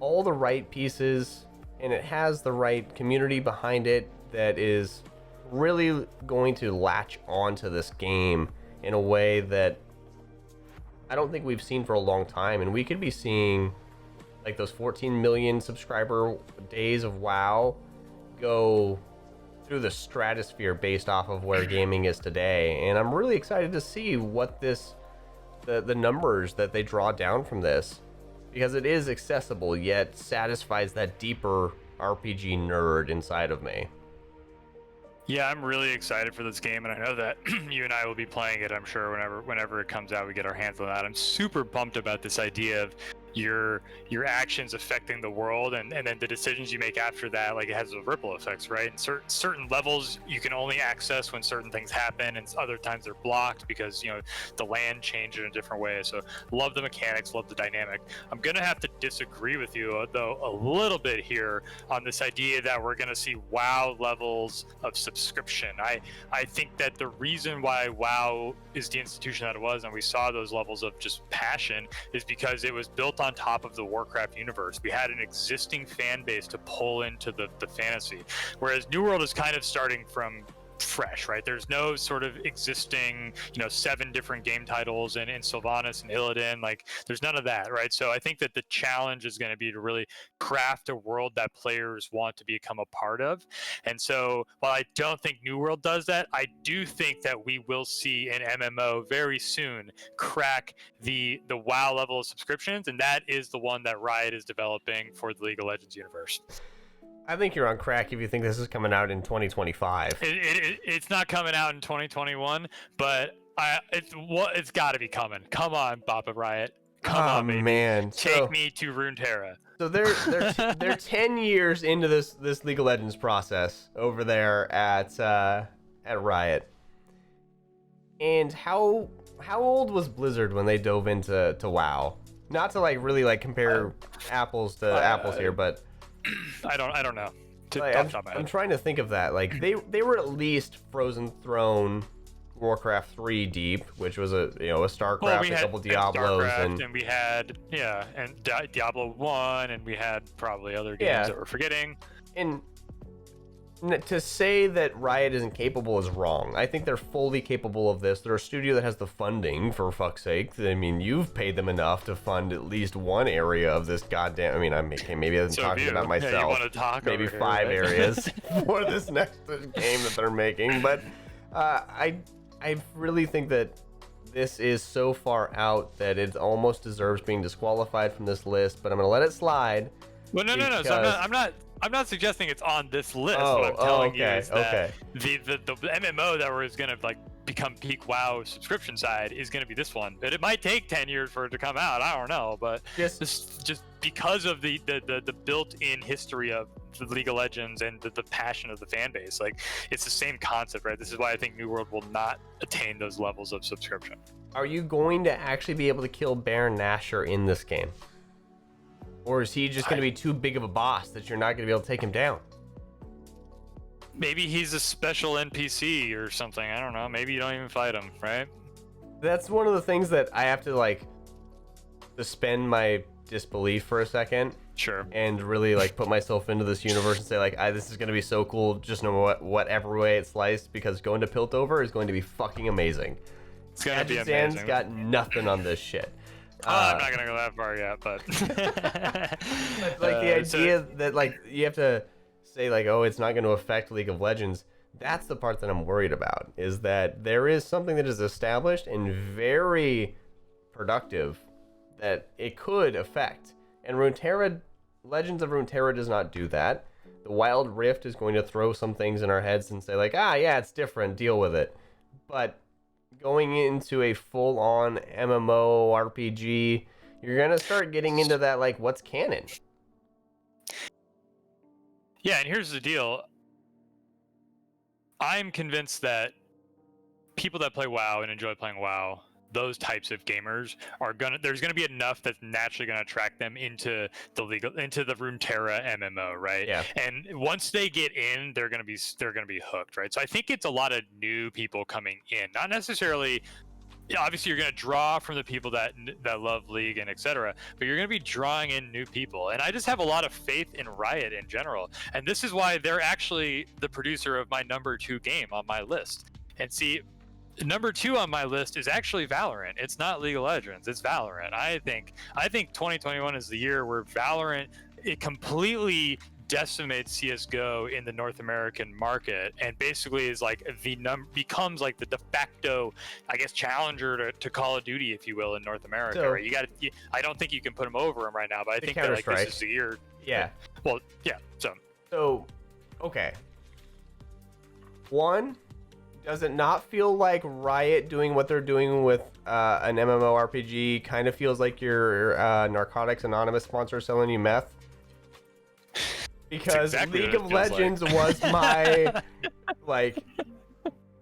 all the right pieces, and it has the right community behind it that is really going to latch onto this game in a way that I don't think we've seen for a long time. And we could be seeing like those 14 million subscriber days of WoW go through the stratosphere based off of where gaming is today. And I'm really excited to see what the numbers that they draw down from this, because it is accessible yet satisfies that deeper RPG nerd inside of me. Yeah, I'm really excited for this game, and I know that you and I will be playing it, I'm sure, whenever it comes out, we get our hands on that. I'm super pumped about this idea of your actions affecting the world, and then the decisions you make after that, like it has those ripple effects, right? And certain levels you can only access when certain things happen, and other times they're blocked because the land changed in a different way. So love the mechanics, love the dynamic. I'm gonna have to disagree with you though a little bit here on this idea that we're gonna see WoW levels of subscription. I think that the reason why WoW is the institution that it was, and we saw those levels of just passion, is because it was built on top of the Warcraft universe. We had an existing fan base to pull into the fantasy, whereas New World is kind of starting from fresh, right? There's no sort of existing 7 different game titles in Sylvanas and Illidan. Like there's none of that, right? So I think that the challenge is going to be to really craft a world that players want to become a part of. And so while I don't think New World does that, I do think that we will see an MMO very soon crack the WoW level of subscriptions, and that is the one that Riot is developing for the League of Legends universe. I think you're on crack if you think this is coming out in 2025. It's not coming out in 2021, but it's got to be coming. Come on, Boppa Riot. Come on, baby. Man. Take me to Runeterra. So they're 10 years into this League of Legends process over there at Riot. And how old was Blizzard when they dove into WoW? Not to like really like compare apples to apples here, but I don't know. Like, I'm trying to think of that. Like they were at least Frozen Throne, Warcraft 3 deep, which was a StarCraft, a couple Diablos, and we had Diablo 1, and we had probably other games that we're forgetting. And to say that Riot isn't capable is wrong. I think they're fully capable of this. They're a studio that has the funding, for fuck's sake. I mean, you've paid them enough to fund at least one area of this goddamn... I mean, maybe I'm talking about myself. Yeah, you want to talk maybe over 5 here, right? areas for this next game that they're making. But I really think that this is so far out that it almost deserves being disqualified from this list. But I'm going to let it slide. Well, no. So I'm not suggesting it's on this list. What I'm telling you is that the MMO that was going to like become peak WoW subscription side is going to be this one. But it might take 10 years for it to come out. I don't know, but just because of the built-in history of the League of Legends and the passion of the fan base, like it's the same concept, right? This is why I think New World will not attain those levels of subscription. Are you going to actually be able to kill Baron Nashor in this game? Or is he just going to be too big of a boss that you're not going to be able to take him down? Maybe he's a special NPC or something. I don't know. Maybe you don't even fight him, right? That's one of the things that I have to like suspend my disbelief for a second. Sure. And really like put myself into this universe and say like, this is going to be so cool just no matter whatever way it's sliced, because going to Piltover is going to be fucking amazing. It's going to be amazing. Kazakhstan's got nothing on this shit. I'm not gonna go that far yet, but like the idea that like you have to say like, oh, it's not going to affect League of Legends. That's the part that I'm worried about, is that there is something that is established and very productive that it could affect. And Runeterra, Legends of Runeterra does not do that. The Wild Rift is going to throw some things in our heads and say like, yeah, it's different, deal with it. But going into a full-on MMO RPG, you're gonna start getting into that like, what's canon? Yeah, and here's the deal. I'm convinced that people that play WoW and enjoy playing WoW, those types of gamers there's gonna be enough that's naturally gonna attract them into the Runeterra MMO, right? Yeah. And once they get in, they're gonna be hooked, right? So I think it's a lot of new people coming in, not necessarily. Obviously, you're going to draw from the people that love League and etc., but you're going to be drawing in new people. And I just have a lot of faith in Riot in general. And this is why they're actually the producer of my number 2 game on my list. And see, number 2 on my list is actually Valorant. It's not League of Legends. It's Valorant. I think 2021 is the year where Valorant, it completely decimates CSGO in the North American market, and basically is like becomes like the de facto, I guess, challenger to Call of Duty, if you will, in North America. So, right? I don't think you can put them over them right now, but I think that like this is the year. Yeah. Well, yeah. So, okay. One, does it not feel like Riot doing what they're doing with an MMORPG kind of feels like your Narcotics Anonymous sponsor selling you meth? Because exactly League of Legends was my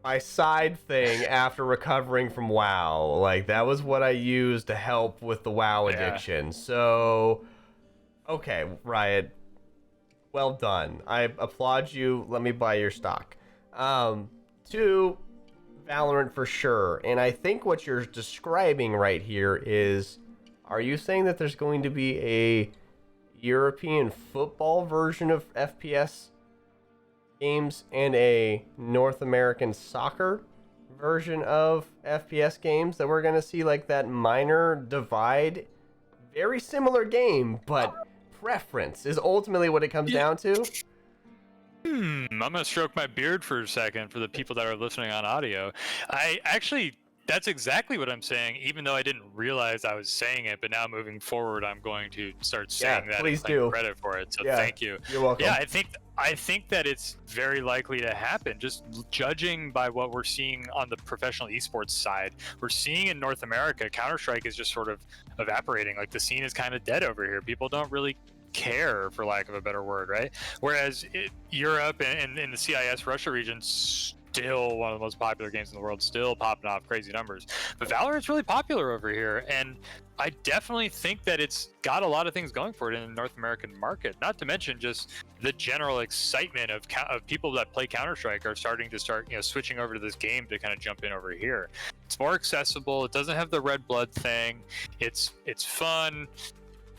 my side thing after recovering from WoW. Like that was what I used to help with the WoW addiction. So, okay, Riot, well done. I applaud you. Let me buy your stock. 2, Valorant for sure. And I think what you're describing right here is, are you saying that there's going to be a European football version of FPS games and a North American soccer version of FPS games that we're going to see, like that minor divide? Very similar game, but preference is ultimately what it comes down to. I'm going to stroke my beard for a second for the people that are listening on audio. I actually That's exactly what I'm saying, even though I didn't realize I was saying it, but now moving forward, I'm going to start saying that and please claim do. credit for it. So Yeah, thank you. You're welcome. Yeah, I think that it's very likely to happen. Just judging by what we're seeing on the professional esports side, we're seeing in North America, Counter-Strike is just sort of evaporating. Like the scene is kind of dead over here. People don't really care, for lack of a better word, right? Whereas Europe and in the CIS Russia region, still one of the most popular games in the world, still popping off crazy numbers. But Valorant's really popular over here, and I definitely think that it's got a lot of things going for it in the North American market. Not to mention just the general excitement of people that play Counter-Strike are starting to switching over to this game to kind of jump in over here. It's more accessible. It doesn't have the red blood thing. It's fun.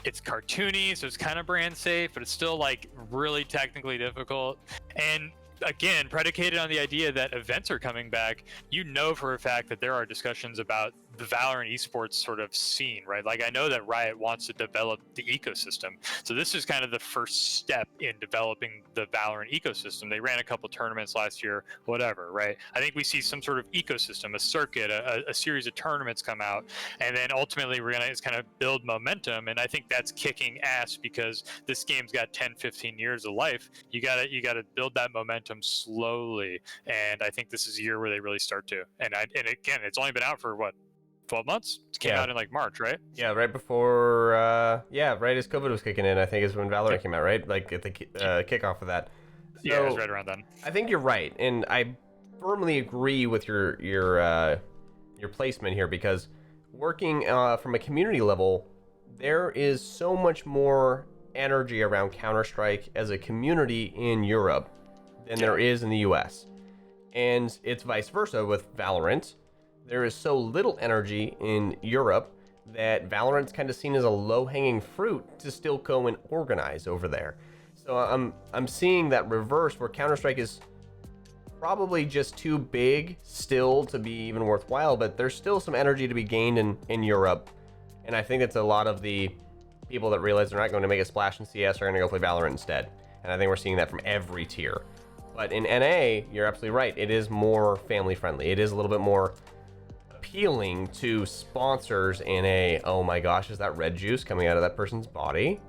It's cartoony, so it's kind of brand safe, but it's still like really technically difficult. And again, predicated on the idea that events are coming back, you know for a fact that there are discussions about the Valorant esports sort of scene, right? Like I know that Riot wants to develop the ecosystem. So this is kind of the first step in developing the Valorant ecosystem. They ran a couple tournaments last year, whatever, right? I think we see some sort of ecosystem, a circuit, a series of tournaments come out, and then ultimately it's kind of build momentum. And I think that's kicking ass because this game's got 10, 15 years of life. You gotta build that momentum slowly. And I think this is a year where they really start to. And again, it's only been out for what? 12 months? It came out in like March, right? Yeah, right before, right as COVID was kicking in, I think is when Valorant came out, right? Like at the kickoff of that. So, yeah, it was right around then. I think you're right, and I firmly agree with your placement here because working from a community level, there is so much more energy around Counter-Strike as a community in Europe than there is in the US. And it's vice versa with Valorant. There is so little energy in Europe that Valorant's kind of seen as a low-hanging fruit to still go and organize over there. So I'm seeing that reverse where Counter-Strike is probably just too big still to be even worthwhile, but there's still some energy to be gained in Europe. And I think that's a lot of the people that realize they're not going to make a splash in CS are going to go play Valorant instead. And I think we're seeing that from every tier. But in NA, you're absolutely right. It is more family-friendly. It is a little bit more appealing to sponsors in a, oh my gosh, is that red juice coming out of that person's body?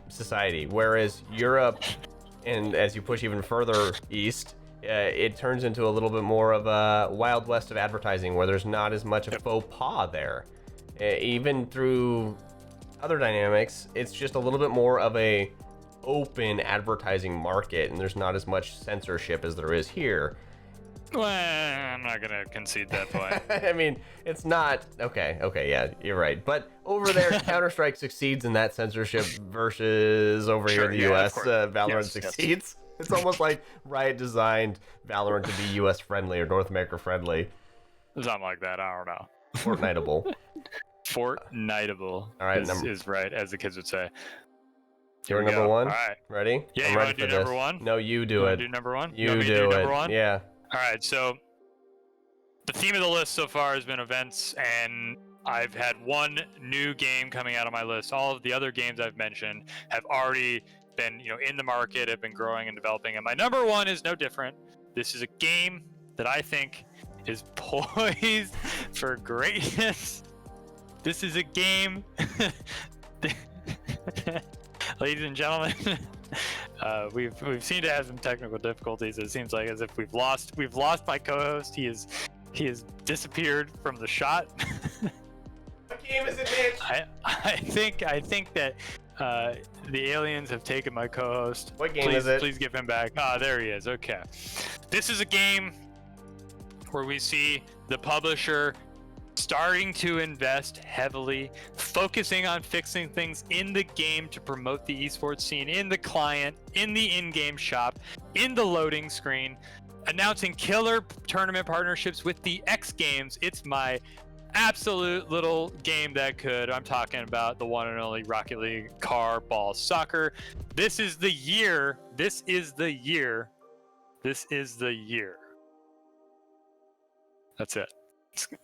Society. Whereas Europe, and as you push even further east, it turns into a little bit more of a wild west of advertising where there's not as much of faux pas there. Even through other dynamics, it's just a little bit more of a open advertising market, and there's not as much censorship as there is here. Well, I'm not gonna concede that point. I mean, it's not okay, yeah, you're right. But over there, Counter-Strike succeeds in that censorship versus over here in the US, Valorant succeeds. It's almost like Riot designed Valorant to be US friendly or North America friendly. Something like that, I don't know. Fortniteable. Fortniteable. All right, is right, as the kids would say. You're number one? All right. Ready? Yeah, I'm you ready want to for do number this. one? No, you do it. Do number one? You want me to do it. Number one? Yeah. All right, so the theme of the list so far has been events, and I've had one new game coming out of my list. All of the other games I've mentioned have already been, in the market, have been growing and developing, and my number one is no different. This is a game that I think is poised for greatness. This is a game, ladies and gentlemen. We've seemed to have some technical difficulties. It seems like as if we've lost my co-host. He has disappeared from the shot. What game is it, Mitch? I think that the aliens have taken my co-host. What game is it? Please give him back. Ah, there he is. Okay. This is a game where we see the publisher starting to invest heavily, focusing on fixing things in the game to promote the esports scene, in the client, in the in-game shop, in the loading screen, announcing killer tournament partnerships with the X Games. It's my absolute little game that could. I'm talking about the one and only Rocket League Car Ball Soccer. This is the year. This is the year. This is the year. That's it.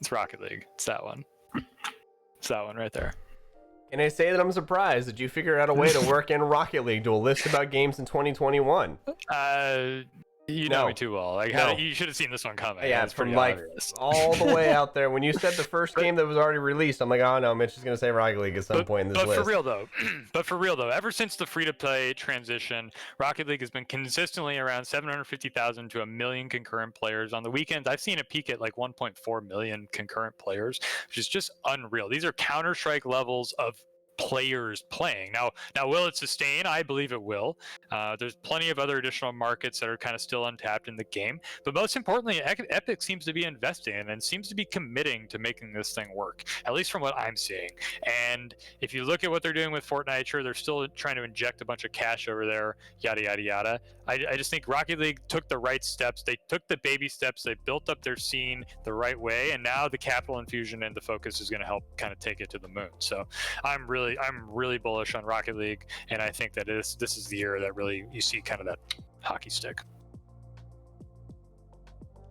It's Rocket League. It's that one. It's that one right there. Can I say that I'm surprised that you figured out a way to work in Rocket League to a list about games in 2021? You know No. me too well. Like, No. you should have seen this one coming. Yeah, It's from pretty like obvious. all the way out there. When you said the first game that was already released, I'm like, oh no, Mitch is gonna say Rocket League at some point in this but list. for real though, ever since the free-to-play transition, Rocket League has been consistently around 750,000 to 1 million concurrent players. On the weekends, I've seen it peak at like 1.4 million concurrent players, which is just unreal. These are Counter-Strike levels of players playing. Now, will it sustain? I believe it will. There's plenty of other additional markets that are kind of still untapped in the game, but most importantly, Epic seems to be investing in and seems to be committing to making this thing work, at least from what I'm seeing. And if you look at what they're doing with Fortnite, sure, they're still trying to inject a bunch of cash over there, yada yada yada. I just think Rocket League took the right steps. They took the baby steps. They built up their scene the right way, and now the capital infusion and the focus is going to help kind of take it to the moon. So I'm really bullish on Rocket League, and I think that this is the year that really you see kind of that hockey stick.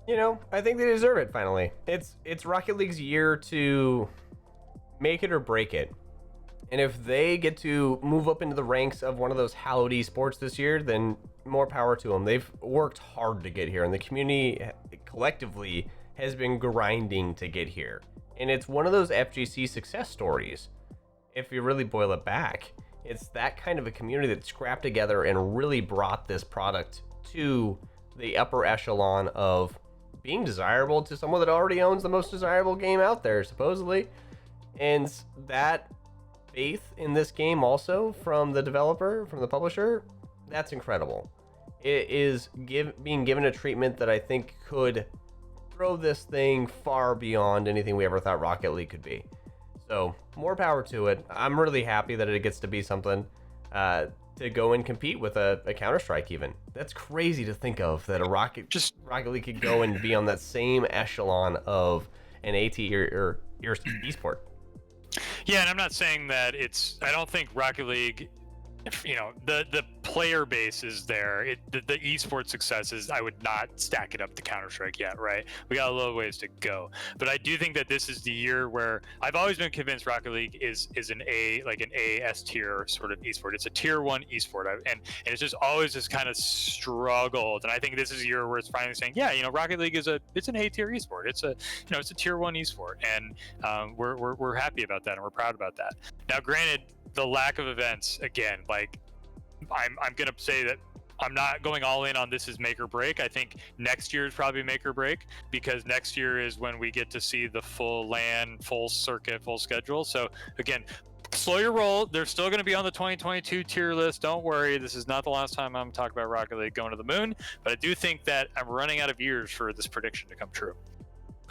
You know, I think they deserve it finally. It's Rocket League's year to make it or break it. And if they get to move up into the ranks of one of those hallowed esports this year, then more power to them. They've worked hard to get here, and the community collectively has been grinding to get here. And it's one of those FGC success stories. If you really boil it back, it's that kind of a community that scrapped together and really brought this product to the upper echelon of being desirable to someone that already owns the most desirable game out there, supposedly. And that faith in this game also from the developer, from the publisher, that's incredible. It is being given a treatment that I think could throw this thing far beyond anything we ever thought Rocket League could be. So more power to it. I'm really happy that it gets to be something to go and compete with a Counter-Strike even. That's crazy to think of, that a Rocket League could go and be on that same echelon of an AT or esport. Yeah, and I'm not saying that I don't think Rocket League, you know, the player base is there. The esports successes, I would not stack it up to Counter-Strike yet, right? We got a little ways to go. But I do think that this is the year where I've always been convinced Rocket League is an S tier sort of esport. It's a tier 1 esport. And it's just always just kind of struggled. And I think this is a year where it's finally saying, yeah, you know, Rocket League it's an A tier esport. It's a tier 1 esport. And we're happy about that, and we're proud about that. Now, granted, the lack of events, again, like I'm gonna say that I'm not going all in on this is make or break. I think next year is probably make or break, because next year is when we get to see the full LAN, full circuit, full schedule. So again, slow your roll. They're still going to be on the 2022 tier list. Don't worry. This is not the last time I'm talking about Rocket League going to the moon, but I do think that I'm running out of years for this prediction to come true.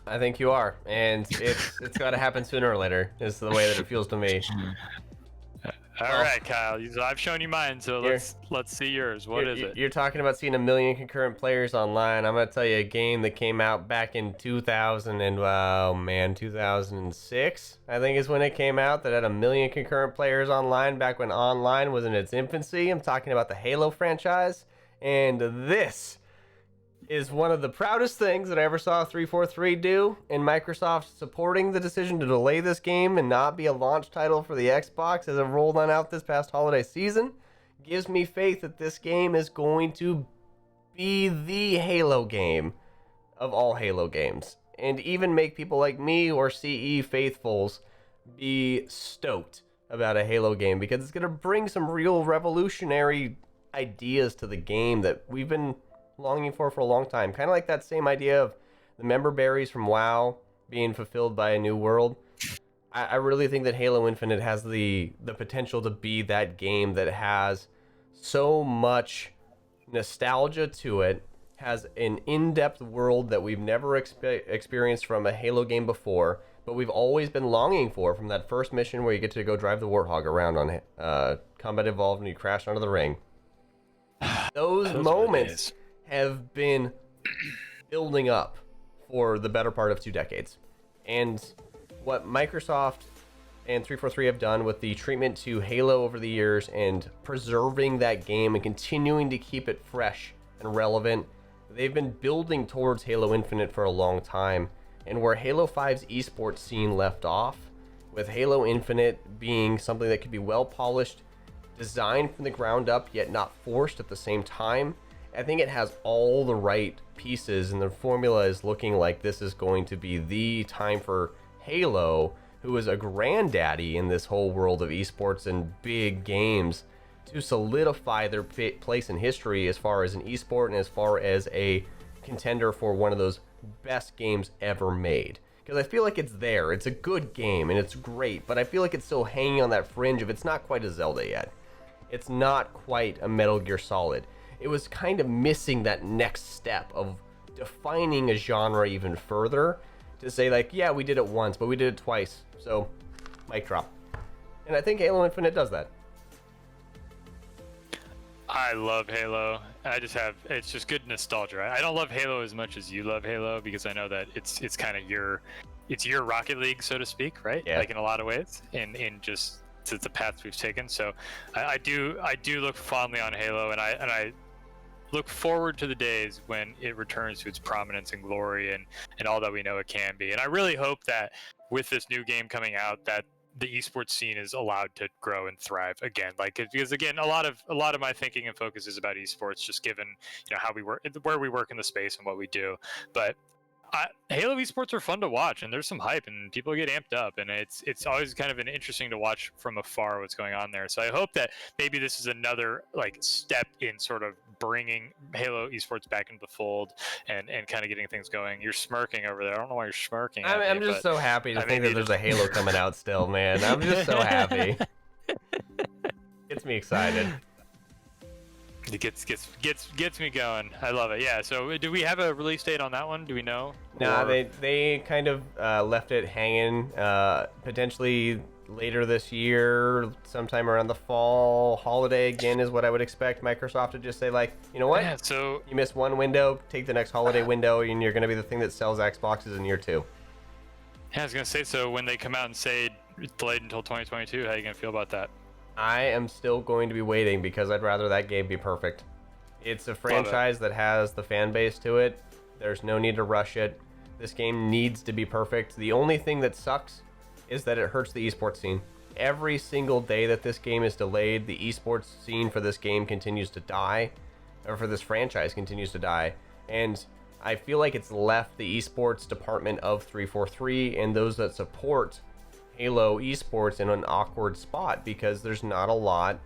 I think you are, and it's got to happen sooner or later, is the way that it feels to me. All right, Kyle. I've shown you mine, so let's see yours. What is it? You're talking about seeing 1 million concurrent players online. I'm gonna tell you a game that came out back in 2006. I think is when it came out. That had 1 million concurrent players online back when online was in its infancy. I'm talking about the Halo franchise, and this is one of the proudest things that I ever saw 343 do, in Microsoft supporting the decision to delay this game and not be a launch title for the Xbox as it rolled on out this past holiday season. Gives me faith that this game is going to be the Halo game of all Halo games, and even make people like me or CE faithfuls be stoked about a Halo game, because it's going to bring some real revolutionary ideas to the game that we've been longing for a long time. Kind of like that same idea of the member berries from WoW being fulfilled by a new world. I really think that Halo Infinite has the potential to be that game that has so much nostalgia to it, has an in-depth world that we've never experienced from a Halo game before, but we've always been longing for, from that first mission where you get to go drive the Warthog around on Combat Evolved and you crash onto the ring. Those moments have been building up for the better part of 2 decades. And what Microsoft and 343 have done with the treatment to Halo over the years and preserving that game and continuing to keep it fresh and relevant, they've been building towards Halo Infinite for a long time. And where Halo 5's esports scene left off, with Halo Infinite being something that could be well polished, designed from the ground up, yet not forced at the same time, I think it has all the right pieces, and the formula is looking like this is going to be the time for Halo, who is a granddaddy in this whole world of esports and big games, to solidify their place in history as far as an esport and as far as a contender for one of those best games ever made. Because I feel like it's there. It's a good game and it's great, but I feel like it's still hanging on that fringe of it's not quite a Zelda yet. It's not quite a Metal Gear Solid. It was kind of missing that next step of defining a genre even further to say like, yeah, we did it once, but we did it twice. So, mic drop. And I think Halo Infinite does that. I love Halo. It's just good nostalgia. I don't love Halo as much as you love Halo because I know that it's kind of your Rocket League, so to speak, right? Yeah. Like in a lot of ways, in just the paths we've taken. So I do look fondly on Halo, and I look forward to the days when it returns to its prominence and glory and all that we know it can be. And I really hope that with this new game coming out, that the esports scene is allowed to grow and thrive again. Like, because again, a lot of my thinking and focus is about esports, just given how we work, where we work in the space and what we do. But Halo esports are fun to watch, and there's some hype, and people get amped up, and it's always kind of an interesting to watch from afar what's going on there. So I hope that maybe this is another like step in sort of bringing Halo esports back into the fold and kind of getting things going. You're smirking over there. I don't know why you're smirking. I'm just so happy to think that there's a Halo coming out still, man. I'm just so happy. Gets me excited. It gets me going. I love it. Yeah. So, do we have a release date on that one? Do we know? Nah, they kind of left it hanging. Potentially later this year, sometime around the fall holiday. Again, is what I would expect Microsoft to just say, like, you know what? Yeah. So you missed one window. Take the next holiday window, and you're going to be the thing that sells Xboxes in year 2. Yeah, I was gonna say. So when they come out and say it's delayed until 2022, how are you gonna feel about that? I am still going to be waiting because I'd rather that game be perfect. It's a franchise that has the fan base to it. There's no need to rush it. This game needs to be perfect. The only thing that sucks is that it hurts the esports scene. Every single day that this game is delayed, the esports scene for this game continues to die, or for this franchise continues to die. And I feel like it's left the esports department of 343 and those that support Halo esports in an awkward spot because there's not a lot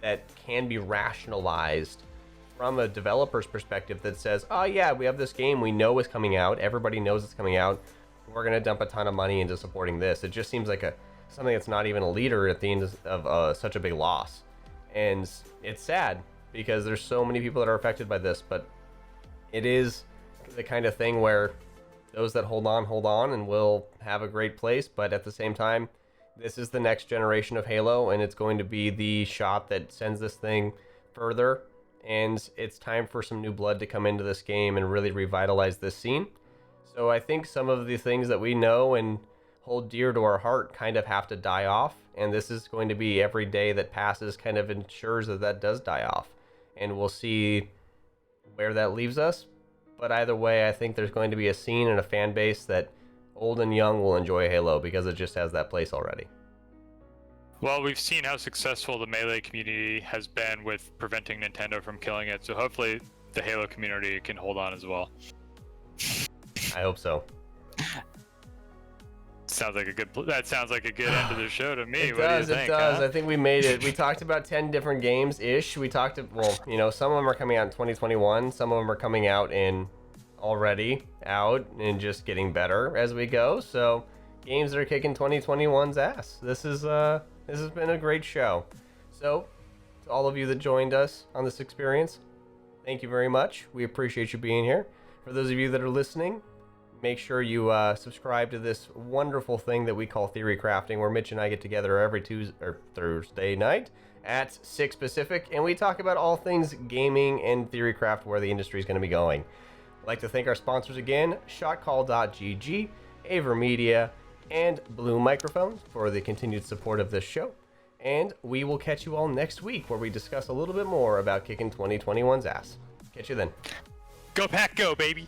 that can be rationalized from a developer's perspective that says, oh yeah, we have this game we know is coming out, everybody knows it's coming out, we're going to dump a ton of money into supporting this. It just seems like something that's not even a leader at the end of such a big loss. And it's sad because there's so many people that are affected by this, but it is the kind of thing where those that hold on, and will have a great place. But at the same time, this is the next generation of Halo, and it's going to be the shot that sends this thing further. And it's time for some new blood to come into this game and really revitalize this scene. So I think some of the things that we know and hold dear to our heart kind of have to die off. And this is going to be every day that passes kind of ensures that that does die off. And we'll see where that leaves us. But either way, I think there's going to be a scene and a fan base that old and young will enjoy Halo because it just has that place already. Well, we've seen how successful the Melee community has been with preventing Nintendo from killing it, so hopefully the Halo community can hold on as well. I hope so. That sounds like a good end to the show to me. It What does, do you think, it does. huh? I think we made it. We talked about 10 different games-ish. We talked, some of them are coming out in 2021. Some of them are coming out already out and just getting better as we go. So games that are kicking 2021's ass. This has been a great show. So to all of you that joined us on this experience, thank you very much. We appreciate you being here. For those of you that are listening, make sure you subscribe to this wonderful thing that we call Theorycrafting, where Mitch and I get together every Thursday night at 6 Pacific, and we talk about all things gaming and theorycraft, where the industry is going to be going. I'd like to thank our sponsors again, shotcall.gg, AverMedia, and Blue Microphones for the continued support of this show. And we will catch you all next week, where we discuss a little bit more about kicking 2021's ass. Catch you then. Go Pack, go, baby!